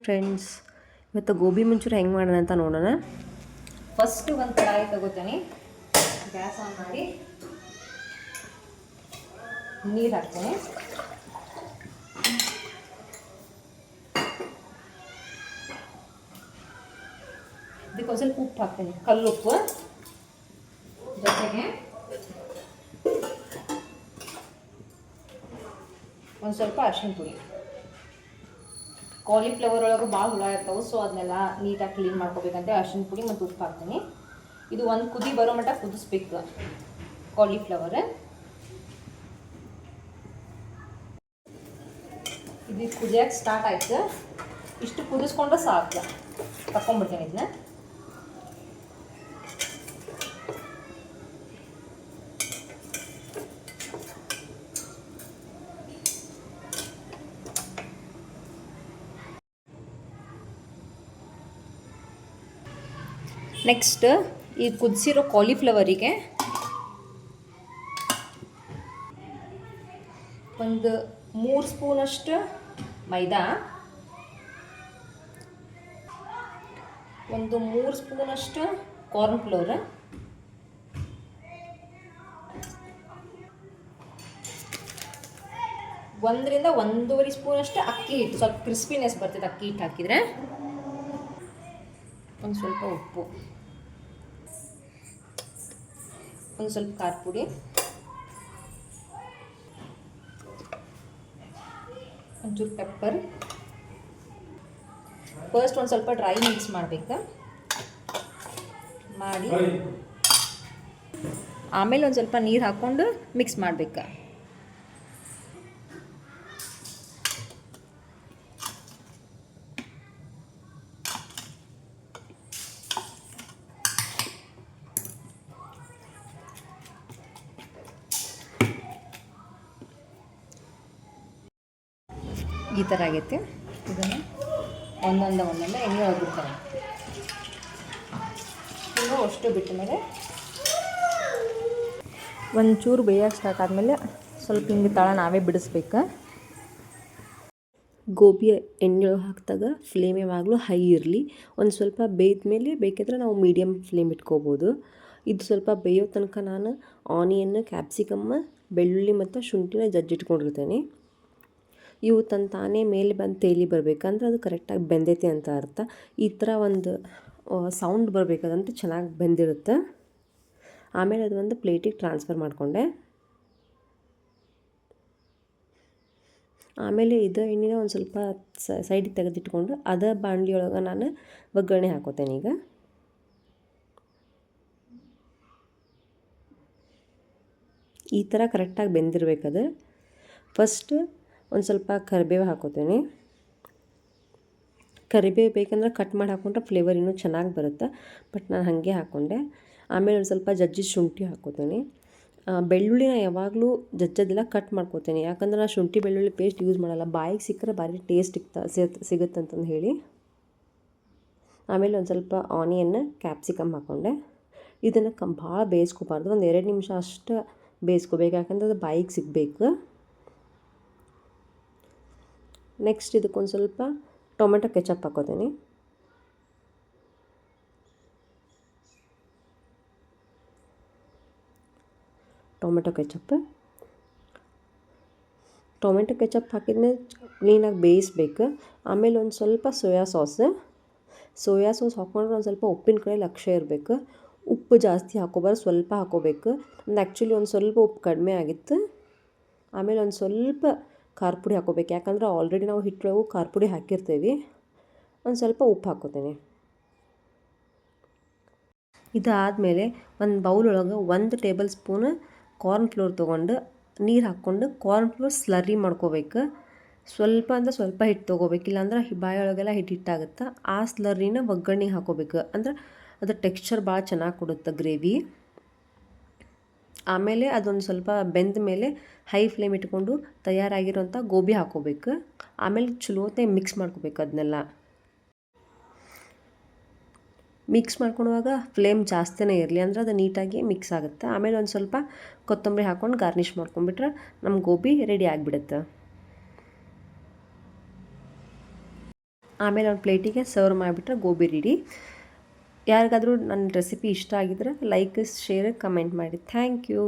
Friends, ಇವತ್ತು ಗೋಬಿ ಮಂಚೂರಿ ಹೆಂಗೆ ಮಾಡೋಣ ಅಂತ ನೋಡೋಣ. ಫಸ್ಟ್ ಒಂದು ಕಡಾಯಿ ತಗೋತೀನಿ, ಗ್ಯಾಸ್ ಆನ್ ಮಾಡಿ ನೀರು ಹಾಕ್ತೀನಿ. ಇದಕ್ಕೆ ಒಂದು ಸ್ವಲ್ಪ ಉಪ್ಪು ಹಾಕ್ತೀನಿ, ಕಲ್ಲುಪ್ಪು, ಜೊತೆಗೆ ಒಂದು ಸ್ವಲ್ಪ ಅರಿಶಿನ ಪುಡಿ. ಕಾಲಿಫ್ಲವರ್ ಒಳಗೆ ಭಾಳ ಹುಳ ಇರ್ತಾವೆ, ಸೊ ಅದನ್ನೆಲ್ಲ ನೀಟಾಗಿ ಕ್ಲೀನ್ ಮಾಡ್ಕೋಬೇಕಂತ ಅರಿಶಿನ ಪುಡಿ ಮತ್ತು ಉಪ್ಪು ಹಾಕ್ತೀನಿ. ಇದು ಒಂದು ಕುದಿ ಬರೋ ಮಟ್ಟ ಕುದಿಸ್ಬೇಕು ಕಾಲಿಫ್ಲವರ್. ಇದು ಕುದಿಯೋಕೆ ಸ್ಟಾರ್ಟ್ ಆಯ್ತು. ಇಷ್ಟು ಕುದಿಸ್ಕೊಂಡ್ರೆ ಸಾಕು, ತಗೊಂಡ್ಬಿಡ್ತೀನಿ ಇದನ್ನ. ನೆಕ್ಸ್ಟ್ ಈ ಕುದಿಸಿರೋ ಕಾಲಿಫ್ಲವರಿಗೆ ಒಂದು 3 ಸ್ಪೂನಷ್ಟು ಮೈದಾ, ಒಂದು 3 ಸ್ಪೂನಷ್ಟು ಕಾರ್ನ್ಫ್ಲೋರ್, ಒಂದರಿಂದ 1.5 ಸ್ಪೂನಷ್ಟು ಅಕ್ಕಿ ಹಿಟ್ಟು. ಸ್ವಲ್ಪ ಕ್ರಿಸ್ಪಿನೆಸ್ ಬರ್ತದೆ ಅಕ್ಕಿ ಹಿಟ್ಟು ಹಾಕಿದರೆ. ಒಂದು ಸ್ವಲ್ಪ ಉಪ್ಪು, ಒಂದು ಸ್ವಲ್ಪ ಖಾರ ಪುಡಿ, ಒಂಚೂರು ಪೆಪ್ಪರ್. ಫಸ್ಟ್ ಒಂದು ಸ್ವಲ್ಪ ಡ್ರೈ ಮಿಕ್ಸ್ ಮಾಡಬೇಕು, ಮಾಡಿ ಆಮೇಲೆ ಒಂದು ಸ್ವಲ್ಪ ನೀರು ಹಾಕ್ಕೊಂಡು ಮಿಕ್ಸ್ ಮಾಡಬೇಕು. ಈ ಥರ ಆಗೈತೆ. ಇದನ್ನು ಒಂದೊಂದು ಎಣ್ಣೆ ಹೋಗ್ಬಿಡ್ತಾನೆ. ಇನ್ನು ಅಷ್ಟು ಬಿಟ್ಟ ಮೇಲೆ ಒಂಚೂರು ಬೇಯೋಕ್ಕೆ ಸ್ಟಾರ್ಟ್ ಆದಮೇಲೆ ಸ್ವಲ್ಪ ಹಿಂಗೆ ತಳ ನಾವೇ ಬಿಡಿಸ್ಬೇಕು. ಗೋಬಿ ಎಣ್ಣೆ ಹಾಕಿದಾಗ ಫ್ಲೇಮ್ ಯಾವಾಗಲೂ ಹೈ ಇರಲಿ. ಒಂದು ಸ್ವಲ್ಪ ಬೇಯ್ದ ಮೇಲೆ ಬೇಕಿದ್ರೆ ನಾವು ಮೀಡಿಯಮ್ ಫ್ಲೇಮ್ ಇಟ್ಕೋಬೋದು. ಇದು ಸ್ವಲ್ಪ ಬೇಯೋ ತನಕ ನಾನು ಆನಿಯನ್, ಕ್ಯಾಪ್ಸಿಕಮ್ಮ, ಬೆಳ್ಳುಳ್ಳಿ ಮತ್ತು ಶುಂಠಿನ ಜಜ್ಜಿಟ್ಕೊಂಡಿರ್ತೇನೆ. ಇವು ತಾನೇ ಮೇಲೆ ಬಂದು ತೇಲಿ ಬರಬೇಕಂದ್ರೆ ಅದು ಕರೆಕ್ಟಾಗಿ ಬೆಂದೈತೆ ಅಂತ ಅರ್ಥ. ಈ ಥರ ಒಂದು ಸೌಂಡ್ ಬರಬೇಕಾದಂತೆ ಚೆನ್ನಾಗಿ ಬೆಂದಿರುತ್ತೆ. ಆಮೇಲೆ ಅದು ಒಂದು ಪ್ಲೇಟಿಗೆ ಟ್ರಾನ್ಸ್ಫರ್ ಮಾಡಿಕೊಂಡೆ. ಆಮೇಲೆ ಇದು ಎಣ್ಣೆನ ಒಂದು ಸ್ವಲ್ಪ ಸೈಡಿಗೆ ತೆಗೆದಿಟ್ಕೊಂಡು ಅದ ಬಾಣಲಿ ಒಳಗೆ ನಾನು ಒಗ್ಗರಣೆ ಹಾಕೋತೇನೆ. ಈಗ ಈ ಥರ ಕರೆಕ್ಟಾಗಿ ಬೆಂದಿರಬೇಕದು. ಫಸ್ಟ್ ಒಂದು ಸ್ವಲ್ಪ ಕರಿಬೇವು ಹಾಕೋತೀನಿ. ಕರಿಬೇವು ಬೇಕಂದ್ರೆ ಕಟ್ ಮಾಡಿ ಹಾಕ್ಕೊಂಡ್ರೆ ಫ್ಲೇವರ್ ಇನ್ನೂ ಚೆನ್ನಾಗಿ ಬರುತ್ತೆ, ಬಟ್ ನಾನು ಹಾಗೆ ಹಾಕ್ಕೊಂಡೆ. ಆಮೇಲೆ ಒಂದು ಸ್ವಲ್ಪ ಜಜ್ಜಿದ ಶುಂಠಿ ಹಾಕ್ಕೋತೀನಿ. ಬೆಳ್ಳುಳ್ಳಿನ ಯಾವಾಗಲೂ ಜಜ್ಜೋದಿಲ್ಲ, ಕಟ್ ಮಾಡ್ಕೋತೀನಿ. ಯಾಕಂದ್ರೆ ನಾನು ಶುಂಠಿ ಬೆಳ್ಳುಳ್ಳಿ ಪೇಸ್ಟ್ ಯೂಸ್ ಮಾಡಲ್ಲ, ಬಾಯಿಗೆ ಸಿಕ್ಕರೆ ಭಾರಿ ಟೇಸ್ಟ್ ಸಿಗುತ್ತಂತಂದು ಹೇಳಿ. ಆಮೇಲೆ ಒಂದು ಸ್ವಲ್ಪ ಆನಿಯನ್, ಕ್ಯಾಪ್ಸಿಕಮ್ ಹಾಕ್ಕೊಂಡೆ. ಇದನ್ನು ಭಾಳ ಬೇಯಿಸ್ಕೋಬಾರ್ದು, ಒಂದು 2 ನಿಮಿಷ ಅಷ್ಟು ಬೇಯಿಸ್ಕೋಬೇಕು, ಯಾಕಂದ್ರೆ ಅದು ಬಾಯಿಗೆ ಸಿಗಬೇಕು. ನೆಕ್ಸ್ಟ್ ಇದಕ್ಕೊಂದು ಸ್ವಲ್ಪ ಟೊಮೆಟೊ ಕೆಚಪ್ ಹಾಕೋತೀನಿ. ಟೊಮೆಟೊ ಕೆಚಪ್ ಹಾಕಿದ್ಮೇಲೆ ಕ್ಲೀನಾಗಿ ಬೇಯಿಸ್ಬೇಕು. ಆಮೇಲೆ ಒಂದು ಸ್ವಲ್ಪ ಸೋಯಾ ಸಾಸ್ ಹಾಕ್ಕೊಂಡ್ರೆ ಒಂದು ಸ್ವಲ್ಪ ಉಪ್ಪಿನ ಕಡೆ ಲಕ್ಷ್ಯ ಇರಬೇಕು. ಉಪ್ಪು ಜಾಸ್ತಿ ಹಾಕೋಬಾರ್ದು, ಸ್ವಲ್ಪ ಹಾಕೋಬೇಕು. ಆ್ಯಕ್ಚುಲಿ ಒಂದು ಸ್ವಲ್ಪ ಉಪ್ಪು ಕಡಿಮೆ ಆಗಿತ್ತು. ಆಮೇಲೆ ಒಂದು ಸ್ವಲ್ಪ ಖಾರ ಪುಡಿ ಹಾಕೋಬೇಕು, ಯಾಕಂದ್ರೆ ಆಲ್ರೆಡಿ ನಾವು ಹಿಟ್ಟೊಳಗೂ ಖಾರ ಪುಡಿ ಹಾಕಿರ್ತೀವಿ. ಒಂದು ಸ್ವಲ್ಪ ಉಪ್ಪು ಹಾಕೋತೀನಿ. ಇದಾದಮೇಲೆ ಒಂದು ಬೌಲ್ ಒಳಗೆ 1 ಟೇಬಲ್ ಸ್ಪೂನ್ ಕಾರ್ನ್ಫ್ಲೋರ್ ತೊಗೊಂಡು ನೀರು ಹಾಕ್ಕೊಂಡು ಕಾರ್ನ್ಫ್ಲೋರ್ ಸ್ಲರ್ರಿ ಮಾಡ್ಕೋಬೇಕು. ಸ್ವಲ್ಪ ಅಂದ್ರೆ ಸ್ವಲ್ಪ ಹಿಟ್ಟು ತೊಗೋಬೇಕು, ಇಲ್ಲಾಂದ್ರೆ ಬಾಯೊಳಗೆಲ್ಲ ಹಿಟ್ಟಾಗುತ್ತೆ. ಆ ಸ್ಲರ್ರಿನ ಒಗ್ಗರಣೆಗೆ ಹಾಕೋಬೇಕು, ಅಂದ್ರೆ ಅದ್ರ ಟೆಕ್ಸ್ಚರ್ ಭಾಳ ಚೆನ್ನಾಗಿ ಕೊಡುತ್ತೆ ಗ್ರೇವಿ. ಆಮೇಲೆ ಅದೊಂದು ಸ್ವಲ್ಪ ಬೆಂದ ಮೇಲೆ ಹೈ ಫ್ಲೇಮ್ ಇಟ್ಕೊಂಡು ತಯಾರಾಗಿರೋಂಥ ಗೋಬಿ ಹಾಕೋಬೇಕು. ಆಮೇಲೆ ಚಲೋತ್ತೆ ಮಿಕ್ಸ್ ಮಾಡ್ಕೋಬೇಕು. ಅದನ್ನೆಲ್ಲ ಮಿಕ್ಸ್ ಮಾಡ್ಕೊಳುವಾಗ ಫ್ಲೇಮ್ ಜಾಸ್ತಿನೇ ಇರಲಿ, ಅಂದರೆ ಅದು ನೀಟಾಗಿ ಮಿಕ್ಸ್ ಆಗುತ್ತೆ. ಆಮೇಲೆ ಒಂದು ಸ್ವಲ್ಪ ಕೊತ್ತಂಬರಿ ಹಾಕ್ಕೊಂಡು ಗಾರ್ನಿಷ್ ಮಾಡ್ಕೊಂಡ್ಬಿಟ್ರೆ ನಮ್ಮ ಗೋಬಿ ರೆಡಿ ಆಗಿಬಿಡುತ್ತೆ. ಆಮೇಲೆ ಒಂದು ಪ್ಲೇಟಿಗೆ ಸರ್ವ್ ಮಾಡಿಬಿಟ್ರೆ ಗೋಬಿ ರೆಡಿ. ಯಾರಿಗಾದರೂ ನನ್ನ ರೆಸಿಪಿ ಇಷ್ಟ ಆಗಿದ್ರೆ ಲೈಕ್ ಶೇರ್ ಕಮೆಂಟ್ ಮಾಡಿ. Thank you.